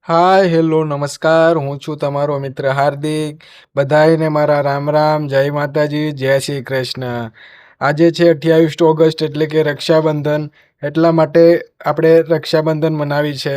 હાય, hello, નમસ્કાર. હું છું તમારો મિત્ર હાર્દિક. બધાયને મારા રામ રામ, જય માતાજી, જય શ્રી કૃષ્ણ. આજે છે 28 ઓગસ્ટ એટલે કે રક્ષાબંધન. એટલા માટે આપણે રક્ષાબંધન મનાવી છે.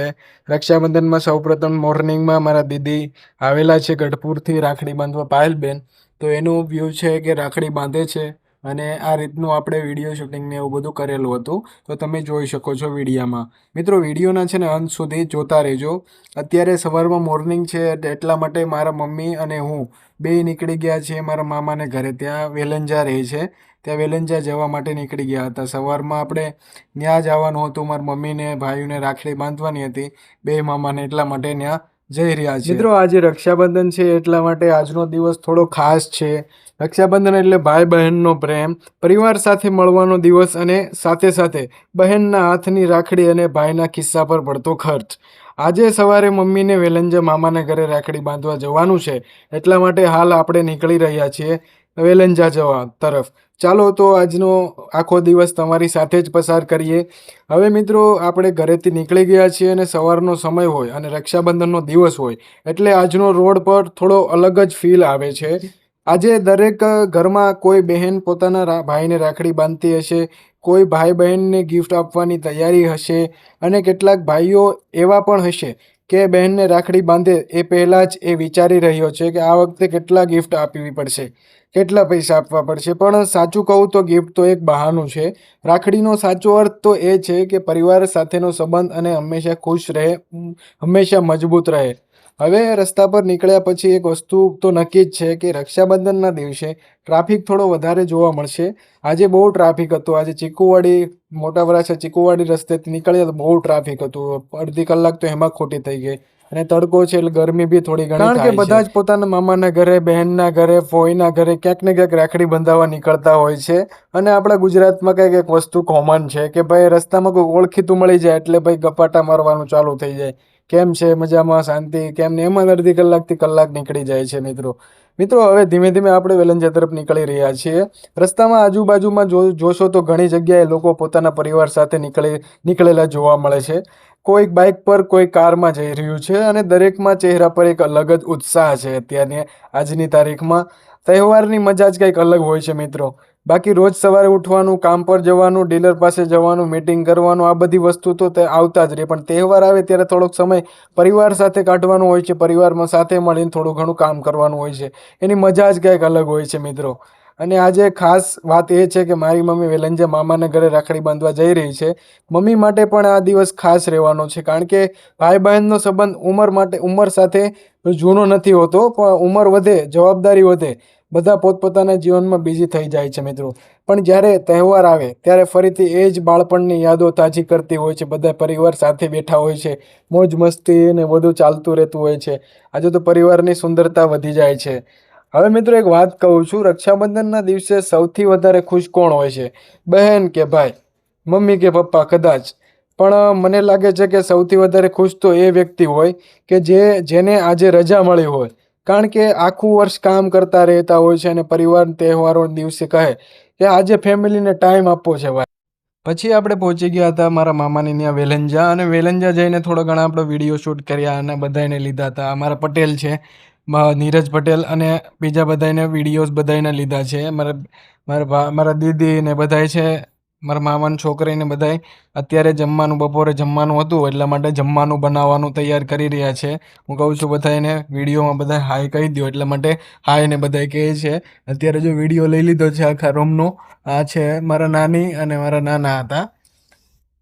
રક્ષાબંધનમાં સૌપ્રથમ મોર્નિંગમાં મારા દીદી આવેલા છે ગઢપુરથી રાખડી બાંધવા, પાયલબેન. તો એનું વ્યૂ છે કે રાખડી બાંધે છે અને આ રીતનું આપણે વિડીયો શૂટિંગ ને એવું બધું કરેલું હતું. તો તમે જોઈ શકો છો વિડીયામાં. મિત્રો, વિડીયોના છે ને અંત સુધી જોતા રહેજો. અત્યારે સવારમાં મોર્નિંગ છે એટલા માટે મારા મમ્મી અને હું બેય નીકળી ગયા છીએ મારા મામાને ઘરે. ત્યાં વેલંજા રહે છે, ત્યાં વેલંજા જવા માટે નીકળી ગયા હતા. સવારમાં આપણે ત્યાં જવાનું હતું, મારા મમ્મીને ભાઈઓને રાખડી બાંધવાની હતી બે મામાને, એટલા માટે ત્યાં જઈ રહ્યા છે. મિત્રો, આજે રક્ષાબંધન છે એટલા માટે આજનો દિવસ થોડો ખાસ છે. રક્ષાબંધન એટલે ભાઈ બહેનનો પ્રેમ, પરિવાર સાથે મળવાનો દિવસ અને સાથે સાથે બહેનના હાથની રાખડી અને ભાઈના ખિસ્સા પર પડતો ખર્ચ. આજે સવારે મમ્મીને વેલંજા મામાના ઘરે રાખડી બાંધવા જવાનું છે એટલા માટે હાલ આપણે નીકળી રહ્યા છીએ વેલંજા જવા તરફ. ચાલો તો આજનો આખો દિવસ તમારી સાથે જ પસાર કરીએ. હવે મિત્રો, આપણે ઘરેથી નીકળી ગયા છીએ અને સવારનો સમય હોય અને રક્ષાબંધનનો દિવસ હોય એટલે આજનો રોડ પર થોડો અલગ જ ફીલ આવે છે. આજે દરેક ઘરમાં કોઈ બહેન પોતાના ભાઈને રાખડી બાંધતી હશે, કોઈ ભાઈ બહેનને ગિફ્ટ આપવાની તૈયારી હશે અને કેટલાક ભાઈઓ એવા પણ હશે કે બહેનને રાખડી બાંધે એ પહેલાં જ એ વિચારી રહ્યો છે કે આ વખતે કેટલા ગિફ્ટ આપવી પડશે, કેટલા પૈસા આપવા પડશે. પણ સાચું કહું તો ગિફ્ટ તો એક બહાનું છે. રાખડીનો સાચો અર્થ તો એ છે કે પરિવાર સાથેનો સંબંધ અને હંમેશા ખુશ રહે, હંમેશા મજબૂત રહે. હવે રસ્તા પર નીકળ્યા પછી એક વસ્તુ તો નક્કી જ છે કે રક્ષાબંધનના દિવસે ટ્રાફિક થોડો વધારે જોવા મળશે. આજે બહુ ટ્રાફિક હતું. આજે ચીકુવાડી, મોટા વરાછા ચીકુવાડી રસ્તેથી નીકળ્યા તો બહુ ટ્રાફિક હતું. અડધી કલાક તો એમાં ખોટી થઈ ગઈ. અને તડકો છે એટલે ગરમી બી થોડી ઘણી થાય છે. કારણ કે બધા જ પોતાના મામાના ઘરે, બહેનના ઘરે, ફોઈના ઘરે ક્યાંક ને ક્યાંક રાખડી બંધાવવા નીકળતા હોય છે. અને આપણા ગુજરાતમાં કંઈક એક વસ્તુ કોમન છે કે ભાઈ રસ્તામાં કોઈ ઓળખીતું મળી જાય એટલે ભાઈ ગપાટા મારવાનું ચાલુ થઈ જાય. કેમ છે, મજામાં, શાંતિ, કેમ ને, એમાં અડધી કલાકથી કલાક નીકળી જાય છે. મિત્રો, હવે ધીમે ધીમે આપણે વેલંજા તરફ નીકળી રહ્યા છીએ. રસ્તામાં આજુબાજુમાં જોશો તો ઘણી જગ્યાએ લોકો પોતાના પરિવાર સાથે નીકળેલા જોવા મળે છે. કોઈક બાઇક પર, કોઈ કારમાં જઈ રહ્યું છે અને દરેકમાં ચહેરા પર એક અલગ જ ઉત્સાહ છે. અત્યારની આજની તારીખમાં તહેવારની મજા જ કંઈક અલગ હોય છે મિત્રો. બાકી રોજ સવારે ઉઠવાનું, કામ પર જવાનું, ડીલર પાસે જવાનું, મીટિંગ કરવાનું, આ બધી વસ્તુ તો તે આવતા જ રહે. પણ તહેવાર આવે ત્યારે થોડોક સમય પરિવાર સાથે કાઢવાનું હોય છે. પરિવારમાં સાથે મળીને થોડું ઘણું કામ કરવાનું હોય છે. એની મજા જ કંઈક અલગ હોય છે મિત્રો. અને આજે ખાસ વાત એ છે કે મારી મમ્મી વેલંજા મામાના ઘરે રાખડી બાંધવા જઈ રહી છે. મમ્મી માટે પણ આ દિવસ ખાસ રહેવાનો છે કારણ કે ભાઈ બહેનનો સંબંધ ઉંમર સાથે જૂનો નથી હોતો, પણ ઉંમર વધે, જવાબદારી વધે, બધા પોતપોતાના જીવનમાં બિઝી થઈ જાય છે મિત્રો. પણ જ્યારે તહેવાર આવે ત્યારે ફરીથી એ જ બાળપણની યાદો તાજી કરતી હોય છે. બધા પરિવાર સાથે બેઠા હોય છે, મોજ મસ્તી ને બધું ચાલતું રહેતું હોય છે. આજે તો પરિવારની સુંદરતા વધી જાય છે. હવે મિત્રો, એક વાત કહું છું, રક્ષાબંધનના દિવસે સૌથી વધારે ખુશ કોણ હોય છે? બહેન કે ભાઈ, મમ્મી કે પપ્પા? કદાચ. પણ મને લાગે છે કે સૌથી વધારે ખુશ તો એ વ્યક્તિ હોય કે જેને આજે રજા મળી હોય. કારણ કે આખું વર્ષ કામ કરતા રહેતા હોય છે અને પરિવાર તહેવારો દિવસે કહે કે આજે ફેમિલીને ટાઈમ આપવો છે ભાઈ. પછી આપણે પહોંચી ગયા હતા મારા મામાની ત્યાં વેલંજા, અને વેલંજા જઈને થોડા ઘણા આપણે વિડીયો શૂટ કર્યા અને બધાને લીધા હતા. અમારા પટેલ છે, નીરજ પટેલ, અને બીજા બધાને વિડીયોઝ બધાને લીધા છે. મારા દીદી ને બધાય છે, મારા મામાની છોકરીને બધાય. અત્યારે બપોરે જમવાનું હતું એટલા માટે જમવાનું બનાવવાનું તૈયાર કરી રહ્યા છે. હું કહું છું બધાને વિડીયોમાં બધા હાય કહી દો, એટલા માટે હાય ને બધા કહે છે. અત્યારે જો વિડીયો લઈ લીધો છે આખા રૂમનો. આ છે મારા નાની અને મારા નાના હતા.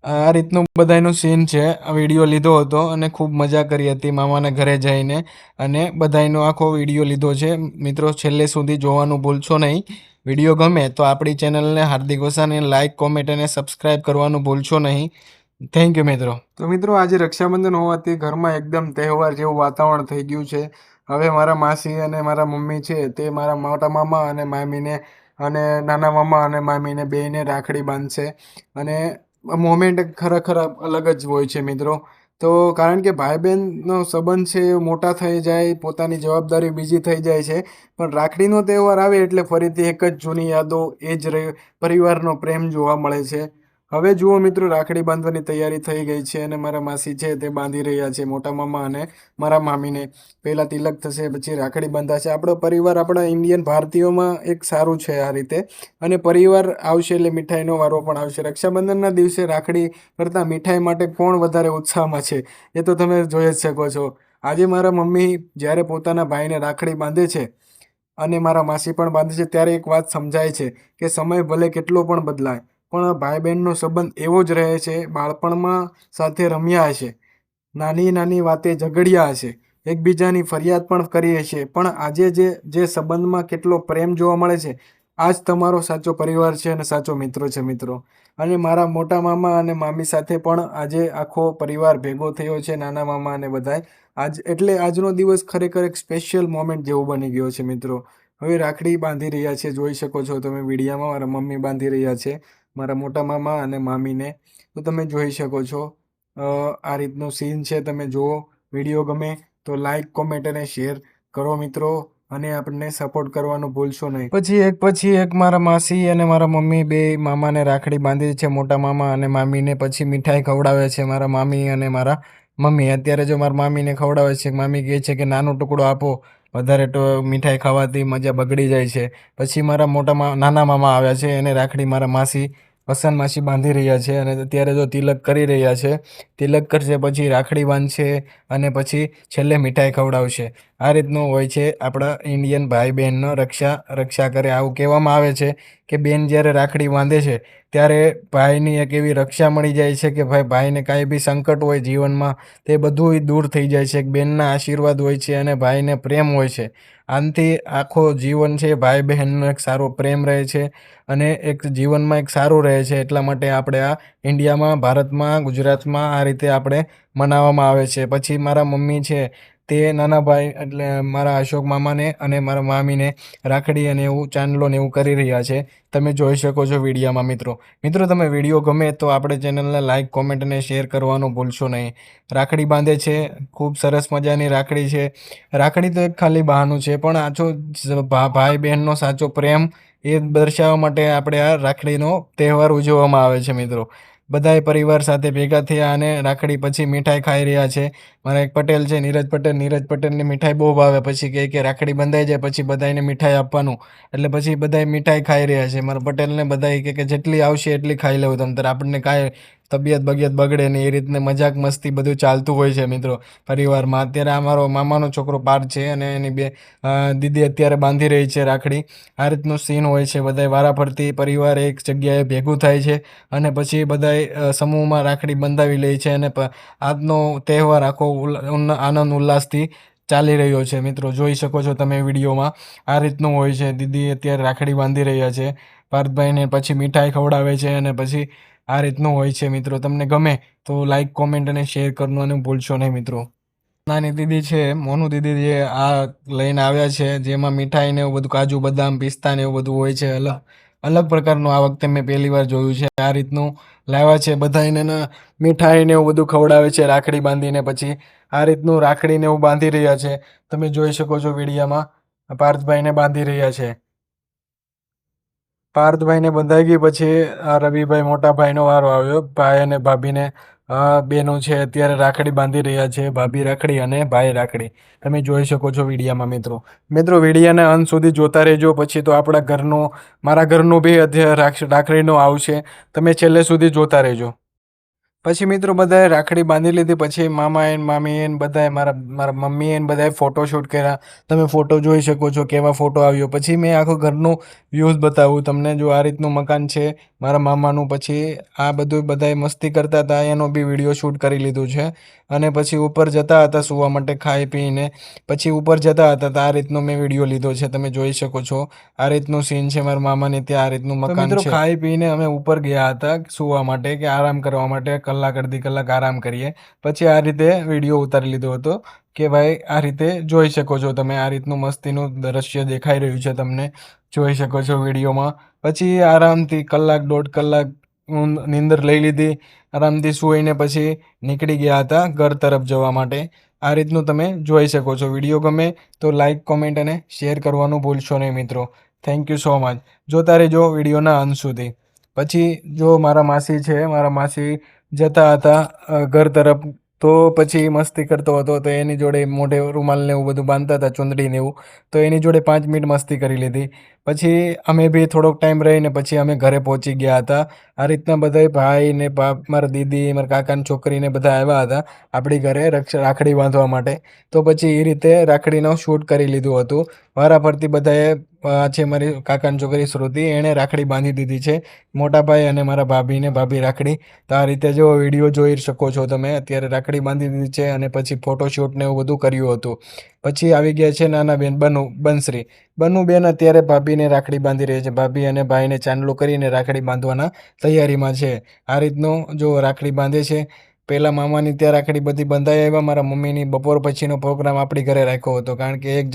આ રીતનું બધાયનું સીન છે. આ વિડીયો લીધો હતો અને ખૂબ મજા કરી હતી મામાના ઘરે જઈને, અને બધાયનો આખો વિડીયો લીધો છે. મિત્રો, છેલ્લે સુધી જોવાનું ભૂલશો નહીં. વિડીયો ગમે તો આપણી ચેનલને હાર્દિક વસાને લાઇક, કોમેન્ટ અને સબસ્ક્રાઈબ કરવાનું ભૂલશો નહીં. થેન્ક યુ મિત્રો. તો મિત્રો, આજે રક્ષાબંધન હોવાથી ઘરમાં એકદમ તહેવાર જેવું વાતાવરણ થઈ ગયું છે. હવે મારા માસી અને મારા મમ્મી છે તે મારા મોટા મામા અને મામીને અને નાના મામા અને મામીને બેયને રાખડી બાંધશે. અને મોમેન્ટ ખરેખર અલગ જ હોય છે મિત્રો. તો કારણ કે ભાઈ બહેનનો સંબંધ છે એ મોટા થઈ જાય, પોતાની જવાબદારી બીજી થઈ જાય છે, પણ રાખડીનો તહેવાર આવે એટલે ફરીથી એક જ જૂની યાદો, એ જ પરિવારનો પ્રેમ જોવા મળે છે. હવે જુઓ મિત્રો, રાખડી બાંધવાની તૈયારી થઈ ગઈ છે અને મારા માસી છે તે બાંધી રહ્યા છે મોટા મામા અને મારા મામીને. પહેલાં તિલક થશે, પછી રાખડી બંધાશે. આપણો પરિવાર આપણા ઇન્ડિયન ભારતીયોમાં એક સારું છે આ રીતે. અને પરિવાર આવશે એટલે મીઠાઈનો વારો પણ આવશે. રક્ષાબંધનના દિવસે રાખડી કરતાં મીઠાઈ માટે કોણ વધારે ઉત્સાહમાં છે એ તો તમે જોઈ જ શકો છો. આજે મારા મમ્મી જ્યારે પોતાના ભાઈને રાખડી બાંધે છે અને મારા માસી પણ બાંધે છે, ત્યારે એક વાત સમજાય છે કે સમય ભલે કેટલો પણ બદલાય, પણ ભાઈ બહેનનો સંબંધ એવો જ રહે છે. બાળપણમાં સાથે રમ્યા હશે, નાની નાની વાતે ઝઘડ્યા હશે, એકબીજાની ફરિયાદ પણ કરી હશે, પણ આજે જે સંબંધમાં કેટલો પ્રેમ જોવા મળે છે, આ જ તમારો સાચો પરિવાર છે અને સાચો મિત્રો છે મિત્રો. અને મારા મોટા મામા અને મામી સાથે પણ આજે આખો પરિવાર ભેગો થયો છે, નાના મામા અને બધાય. એટલે આજનો દિવસ ખરેખર એક સ્પેશિયલ મોમેન્ટ જેવો બની ગયો છે મિત્રો. હવે રાખડી બાંધી રહ્યા છે, જોઈ શકો છો તમે વિડીયામાં. મારા મમ્મી બાંધી રહ્યા છે મારા મોટા મામા અને મામીને, તો તમે જોઈ શકો છો. આ રીતનું સીન છે, તમે જુઓ. વિડીયો ગમે તો લાઈક, કોમેન્ટ અને શેર કરો મિત્રો, અને આપણને સપોર્ટ કરવાનું ભૂલશો નહીં. પછી એક મારા માસી અને મારા મમ્મી બે મામાને રાખડી બાંધી છે, મોટા મામા અને મામીને. પછી મીઠાઈ ખવડાવે છે મારા મામી અને મારા મમ્મી. અત્યારે જો મારા મામીને ખવડાવે છે, મામી કહે છે કે નાનો ટુકડો આપો, વધારે તો મીઠાઈ ખાવાથી મજા બગડી જાય છે. પછી મારા નાના મામા આવ્યા છે, એને રાખડી મારા માસી વસન માસી બાંધી રહ્યા છે, અને અત્યારે જો તિલક કરી રહ્યા છે. તિલક કરશે, પછી રાખડી બાંધશે અને પછી છેલ્લે મીઠાઈ ખવડાવશે. આ રીતનું હોય છે આપણા ઇન્ડિયન ભાઈ બહેનનો રક્ષા કરે. આવું કહેવામાં આવે છે કે બેન જ્યારે રાખડી બાંધે છે ત્યારે ભાઈની એક એવી રક્ષા મળી જાય છે કે ભાઈને કાંઈ બી સંકટ હોય જીવનમાં, તે બધું દૂર થઈ જાય છે. એક બેનના આશીર્વાદ હોય છે અને ભાઈને પ્રેમ હોય છે. આનાથી આખો જીવન છે ભાઈ બહેનનો એક સારો પ્રેમ રહે છે અને એક જીવનમાં એક સારું રહે છે. એટલા માટે આપણે આ ઇન્ડિયામાં, ભારતમાં, ગુજરાતમાં આ રીતે આપણે મનાવવામાં આવે છે. પછી મારા મમ્મી છે તે નાના ભાઈ એટલે મારા અશોક મામાને અને મારા મામીને રાખડી અને એવું ચાંદલો ને એવું કરી રહ્યા છે. તમે જોઈ શકો છો વિડીયામાં મિત્રો. તમે વિડીયો ગમે તો આપણે ચેનલને લાઈક, કોમેન્ટ અને શેર કરવાનું ભૂલશો નહીં. રાખડી બાંધે છે, ખૂબ સરસ મજાની રાખડી છે. રાખડી તો એક ખાલી બહાનું છે, પણ ભાઈ બહેનનો સાચો પ્રેમ એ દર્શાવવા માટે આપણે આ રાખડીનો તહેવાર ઉજવવામાં આવે છે મિત્રો. બધાય પરિવાર સાથે ભેગા થયા અને રાખડી પછી મીઠાઈ ખાઈ રહ્યા છે. મારા એક પટેલ છે, નીરજ પટેલ. નીરજ પટેલને મીઠાઈ બહુ ભાવે. પછી કહે કે રાખડી બંધાઈ જાય પછી બધાને મીઠાઈ આપવાનું, એટલે પછી બધાય મીઠાઈ ખાઈ રહ્યા છે. મારા પટેલને બધાય કહે કે જેટલી આવશે એટલી ખાઈ લેવું તમ તારે, આપણને કાંઈ તબિયત બગડે નહીં. એ રીતને મજાક મસ્તી બધું ચાલતું હોય છે મિત્રો પરિવારમાં. અત્યારે આ મારો મામાનો છોકરો પાર્થ છે અને એની દીદી અત્યારે બાંધી રહી છે રાખડી. આ રીતનું સીન હોય છે. બધાય વારાફરતી પરિવાર એક જગ્યાએ ભેગું થાય છે અને પછી બધાય સમૂહમાં રાખડી બંધાવી લે છે. અને આજનો તહેવાર આખો આનંદ ઉલ્લાસથી ચાલી રહ્યો છે મિત્રો. જોઈ શકો છો તમે વિડીયોમાં. આ રીતનું હોય છે. દીદી અત્યારે રાખડી બાંધી રહ્યા છે પાર્થભાઈને, પછી મીઠાઈ ખવડાવે છે અને પછી આ રીતનું હોય છે મિત્રો. તમને ગમે તો લાઈક, કોમેન્ટ અને શેર કરવાનું ભૂલશો નહીં મિત્રો. નાની દીદી છે, મોનુ દીદી, જે આ લઈને આવ્યા છે, જેમાં મીઠાઈ ને એવું બધું, કાજુ બદામ, પિસ્તા ને એવું બધું હોય છે. અલગ અલગ પ્રકારનું આ વખતે મેં પહેલી વાર જોયું છે. આ રીતનું લાવ્યા છે બધાને મીઠાઈ ને એવું બધું ખવડાવે છે રાખડી બાંધીને. પછી આ રીતનું રાખડી ને એવું બાંધી રહ્યા છે. તમે જોઈ શકો છો વિડીયામાં. પાર્થભાઈને બાંધી રહ્યા છે. પાર્થભાઈને બંધાઈ ગઈ પછી આ રવિભાઈ મોટા ભાઈનો વારો આવ્યો. ભાઈ અને ભાભીને બેનો છે અત્યારે રાખડી બાંધી રહ્યા છે. ભાભી રાખડી અને ભાઈ રાખડી. તમે જોઈ શકો છો વિડીયામાં મિત્રો. વિડીયાને અંત સુધી જોતા રહેજો, પછી તો આપણા ઘરનું, મારા ઘરનું બી અત્યારે રાખડીનો આવશે. તમે છેલ્લે સુધી જોતા રહેજો. પછી મિત્રો બધાએ રાખડી બાંધી લીધી. પછી મામાએ, મામીએ, બધાએ, મારા મમ્મીએ બધાએ ફોટોશૂટ કર્યા. તમે ફોટો જોઈ શકો છો કેવા ફોટો આવ્યો. પછી મેં આખું ઘરનું વ્યૂઝ બતાવું તમને. જો આ રીતનું મકાન છે મારા મામાનું. પછી આ બધું બધાએ મસ્તી કરતા હતા એનો બી વિડીયો શૂટ કરી લીધું છે. અને પછી ઉપર જતા હતા સૂવા માટે ખાઈ પીને. પછી ઉપર જતા હતા તો આ રીતનો મેં વિડીયો લીધો છે. તમે જોઈ શકો છો આ રીતનું સીન છે મારા મામાને ત્યાં. આ રીતનું મકાન છે. ખાઈ પીને અમે ઉપર ગયા હતા સૂવા માટે, કે આરામ કરવા માટે, કલાક અડધી કલાક આરામ કરીએ. પછી આ રીતે વિડીયો ઉતારી લીધો હતો કે ભાઈ આ રીતે જોઈ શકો છો તમે. આ રીતનું મસ્તીનું દ્રશ્ય દેખાઈ રહ્યું છે તમને, જોઈ શકો છો વિડીયોમાં. પછી આરામથી કલાક, 1.5 કલાક નીંદર લઈ લીધી. આરામથી સૂઈને પછી નીકળી ગયા હતા ઘર તરફ જવા માટે. આ રીતનું તમે જોઈ શકો છો. વિડીયો ગમે તો લાઈક, કોમેન્ટ અને શેર કરવાનું ભૂલશો નહીં મિત્રો. Thank you so much. જોતા રહેજો વિડીયોના અંત સુધી. પછી જો મારા માસી છે, મારા માસી જતા હતા ઘર તરફ, તો પછી મસ્તી કરતો હતો, તો એની જોડે મોઢે રૂમાલ ને એવું બધું બાંધતા હતા, ચુંદડી ને એવું, તો એની જોડે 5 મિનિટ મસ્તી કરી લીધી. પછી અમે બી થોડોક ટાઈમ રહીને પછી અમે ઘરે પહોંચી ગયા હતા. આ રીતના બધાય ભાઈ ને મારા દીદી, મારા કાકાની છોકરી ને બધા આવ્યા હતા આપણી ઘરે રાખડી બાંધવા માટે. તો પછી એ રીતે રાખડીનો શૂટ કરી લીધું હતું. વારાફરતી બધાએ આ છે મારી કાકાની છોકરી શ્રુતિ, એણે રાખડી બાંધી દીધી છે મોટા ભાઈ અને મારા ભાભીને, ભાભી રાખડી. તો આ રીતે જો વિડીયો જોઈ શકો છો તમે, અત્યારે રાખડી બાંધી દીધી છે અને પછી ફોટોશૂટ ને એવું બધું કર્યું હતું. પછી આવી ગયા છે નાના બેન બનશ્રી. બનુબેન અત્યારે ભાભીને રાખડી બાંધી રહી છે. ભાભી અને ભાઈને ચાંદલો કરીને રાખડી બાંધવાના તૈયારીમાં છે. આ રીતનું જો રાખડી બાંધે છે. પહેલાં મામાની ત્યાં રાખડી બધી બંધાઈ આવ્યા. મારા મમ્મીની બપોર પછીનો પ્રોગ્રામ આપણી ઘરે રાખ્યો હતો, કારણ કે એક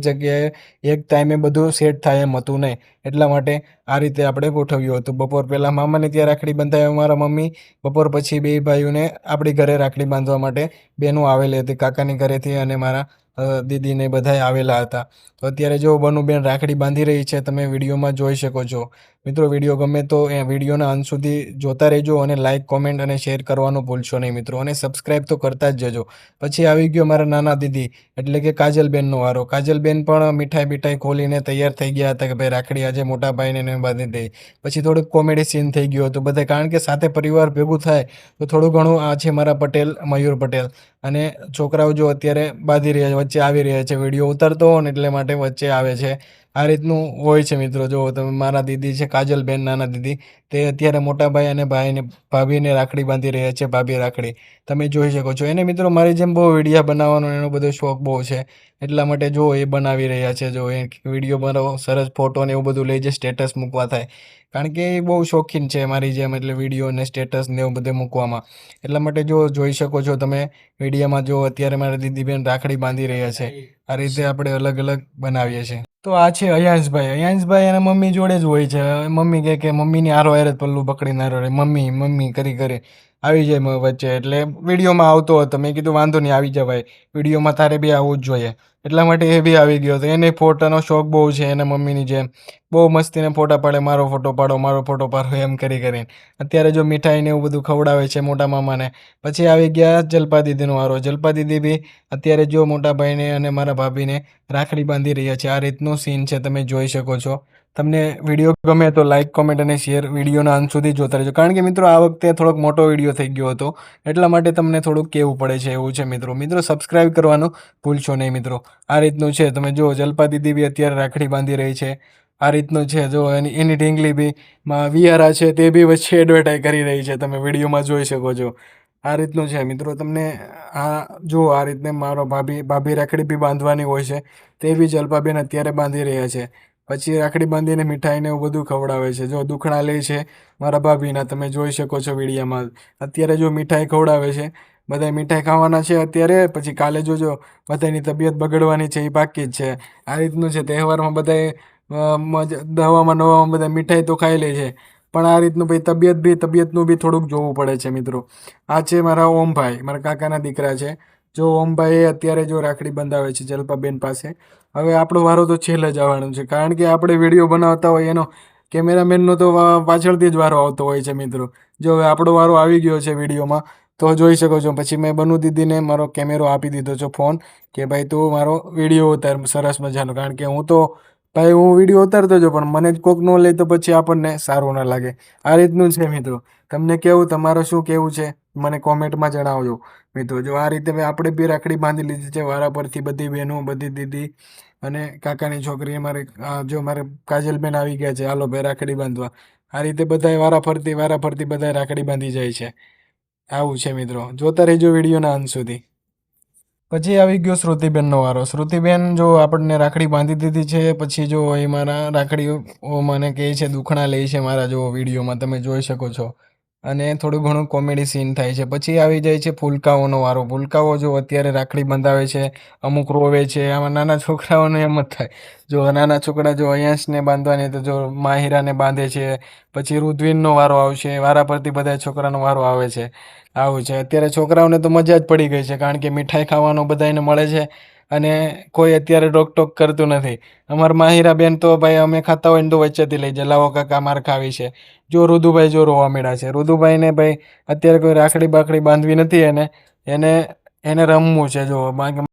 જગ્યાએ એક ટાઈમે બધું સેટ થાય એમ હતું નહીં, એટલા માટે આ રીતે આપણે ગોઠવ્યું હતું. બપોર પહેલાં મામાને ત્યાં રાખડી બંધાવી મારા મમ્મી, બપોર પછી બે ભાઈઓને આપણી ઘરે રાખડી બાંધવા માટે બહેનો આવેલી હતી કાકાની ઘરેથી, અને મારા દીદીને બધાય આવેલા હતા. તો અત્યારે જો બનુબેન રાખડી બાંધી રહી છે, તમે વિડીયોમાં જોઈ શકો છો. મિત્રો વિડીયો ગમે તો એ વિડીયોના અંત સુધી જોતા રહેજો, અને લાઇક, કોમેન્ટ અને શેર કરવાનું ભૂલશો નહીં મિત્રો, અને સબસ્ક્રાઈબ તો કરતા જ જજો. પછી આવી ગયો મારા નાના દીદી એટલે કે કાજલબેનનો વારો. કાજલબેન પણ મીઠાઈ ખોલીને તૈયાર થઈ ગયા હતા કે ભાઈ રાખડી આજે મોટા ભાઈને ને બાંધી દઈ. પછી થોડુંક કોમેડી સીન થઈ ગયું હતું બધા, કારણ કે સાથે પરિવાર ભેગું થાય તો થોડું ઘણું. આ છે મારા પટેલ, મયુર પટેલ, અને છોકરાઓ જો અત્યારે બાંધી રહ્યા છે, વચ્ચે આવી રહ્યા છે. વિડીયો ઉતારતો હોય ને એટલે માટે વચ્ચે આવે છે. આ રીતનું હોય છે મિત્રો. જો તમે, મારા દીદી છે કાજલબેન, નાના દીદી, તે અત્યારે મોટા ભાઈ અને ભાભીને રાખડી બાંધી રહ્યા છે, ભાભી રાખડી તમે જોઈ શકો છો. એને મિત્રો મારી જેમ બહુ વિડીયા બનાવવાનો એનો બધો શોખ બહુ છે, એટલા માટે જો એ બનાવી રહ્યા છે. જો એ વિડીયો બનાવો, સરસ ફોટો ને એવું બધું લઈ જાય, સ્ટેટસ મૂકવા થાય, કારણ કે એ બહુ શોખીન છે મારી જેમ, એટલે વિડીયો ને સ્ટેટસ ને એવું બધું મૂકવામાં. એટલા માટે જો જોઈ શકો છો તમે વિડીયોમાં. જો અત્યારે મારા દીદીબેન રાખડી બાંધી રહ્યા છે. આ રીતે આપણે અલગ અલગ બનાવીએ છીએ. તો આ છે અયાંશભાઈ. અયાંશભાઈ એના મમ્મી જોડે જ હોય છે. મમ્મી કહે કે મમ્મીની હારો હારે જ પલ્લું પકડીને હારો રહે, મમ્મી મમ્મી કરી આવી જાય વચ્ચે. એટલે વિડીયોમાં આવતો હતો, મેં કીધું વાંધો નહીં, આવી જા ભાઈ, વિડીયોમાં તારે બી આવવું જ જોઈએ. એટલા માટે એ બી આવી ગયો હતો. એને ફોટાનો શોખ બહુ છે, એના મમ્મીની જેમ બહુ મસ્તીને ફોટા પાડે, મારો ફોટો પાડો, મારો ફોટો પાડો એમ કરીને. અત્યારે જો મીઠાઈ ને એવું બધું ખવડાવે છે મોટા મામાને. પછી આવી ગયા જલપા દીદીનો વારો. જલપા દીદી બી અત્યારે જો મોટા ભાઈને અને મારા ભાભીને રાખડી બાંધી રહ્યા છે. આ રીતનું સીન છે, તમે જોઈ શકો છો. તમને વિડીયો ગમે તો લાઇક, કોમેન્ટ અને શેર વિડીયોના અંત સુધી જોતા રહેજો, કારણ કે મિત્રો આ વખતે થોડોક મોટો વિડીયો થઈ ગયો હતો, એટલા માટે તમને થોડુંક કહેવું પડે છે, એવું છે મિત્રો. મિત્રો સબસ્ક્રાઈબ કરવાનું ભૂલશો નહીં મિત્રો. આ રીતનું છે, તમે જો જલપા દીદી બી અત્યારે રાખડી બાંધી રહી છે. આ રીતનું છે, જો એની ઢીંગલી બી વિયારા છે, તે બી વચ્ચે એડવર્ટાઈઝ કરી રહી છે, તમે વિડીયોમાં જોઈ શકો છો. આ રીતનું છે મિત્રો. તમને આ જો આ રીતને મારો ભાભી રાખડી બી બાંધવાની હોય છે, તે બી જલપાબેન અત્યારે બાંધી રહ્યા છે. પછી રાખડી બાંધીને મીઠાઈને એવું બધું ખવડાવે છે. જો દુખણા લે છે મારા ભાભીના, તમે જોઈ શકો છો વિડીયોમાં. અત્યારે જો મીઠાઈ ખવડાવે છે, બધાય મીઠાઈ ખાવાના છે અત્યારે. પછી કાલે જોજો બધાની તબિયત બગડવાની છે, એ પાકી જ છે. આ રીતનું છે, તહેવારમાં બધાય દવામાં બધા મીઠાઈ તો ખાઈ લે છે, પણ આ રીતનું ભાઈ તબિયતનું બી થોડુંક જોવું પડે છે મિત્રો. આ છે મારા ઓમભાઈ, મારા કાકાના દીકરા છે. જો ઓમભાઈ અત્યારે જો રાખડી બંધાવે છે જલપાબેન પાસે. હવે આપણો વારો તો છેલ્લે જ આવવાનો છે, કારણ કે આપણે વિડીયો બનાવતા હોય એનો કેમેરામેનનો તો પાછળથી જ વારો આવતો હોય છે મિત્રો. જો હવે આપણો વારો આવી ગયો છે વિડીયોમાં, તો જોઈ શકો છો. પછી મેં બનુ દીદીને મારો કેમેરો આપી દીધો છે, ફોન, કે ભાઈ તું મારો વિડીયો ઉતાર સરસ મજાનો, કારણ કે હું વિડીયો ઉતારતો જ, પણ મને જ કોક ન લે તો પછી આપણને સારું ના લાગે. આ રીતનું છે મિત્રો. તમને કેવું, તમારું શું કહેવું છે મને કોમેન્ટમાં જણાવજો મિત્રો. જો આ રીતે આપણે બી રાખડી બાંધી લીધી છે વારા પરથી, બધી બહેનો, બધી દીદી અને કાકાની છોકરી. મારે કાજલબેન આવી ગયા છે, હાલો ભાઈ રાખડી બાંધવા. આ રીતે બધાય વારા ફરતી બધાય રાખડી બાંધી જાય છે. આવું છે મિત્રો. જોતા રહેજો વિડીયોના અંત સુધી. પછી આવી ગયો શ્રુતિબેનનો વારો. શ્રુતિબેન જો આપણને રાખડી બાંધી દીધી છે. પછી જો એ મારા રાખડીઓ મને કહે છે, દુખણા લે છે મારા, જો વિડીયોમાં તમે જોઈ શકો છો. અને થોડું ઘણું કોમેડી સીન થાય છે. પછી આવી જાય છે ફૂલકાઓનો વારો. ફૂલકાઓ જો અત્યારે રાખડી બંધાવે છે, અમુક રોવે છે. આમાં નાના છોકરાઓને એમ જ થાય. જો નાના છોકરા જો અયાંશને બાંધવાની, તો જો માહિરાને બાંધે છે. પછી રુદ્વિનનો વારો આવશે. વારા પરથી બધા છોકરાનો વારો આવે છે. આવું છે. અત્યારે છોકરાઓને તો મજા જ પડી ગઈ છે, કારણ કે મીઠાઈ ખાવાનો બધાને મળે છે, અને કોઈ અત્યારે રોકટોક કરતું નથી. અમારા માહિરા બેન તો ભાઈ અમે ખાતા હોય ને તો વચ્ચેથી લઈ જાય, લાવો કાકા મારે ખાવી છે. જો રુદુભાઈ જો રોવા માંડ્યા છે. રુદુભાઈને ભાઈ અત્યારે કોઈ રાખડી બાકડી બાંધવી નથી એને એને એને રમવું છે જો.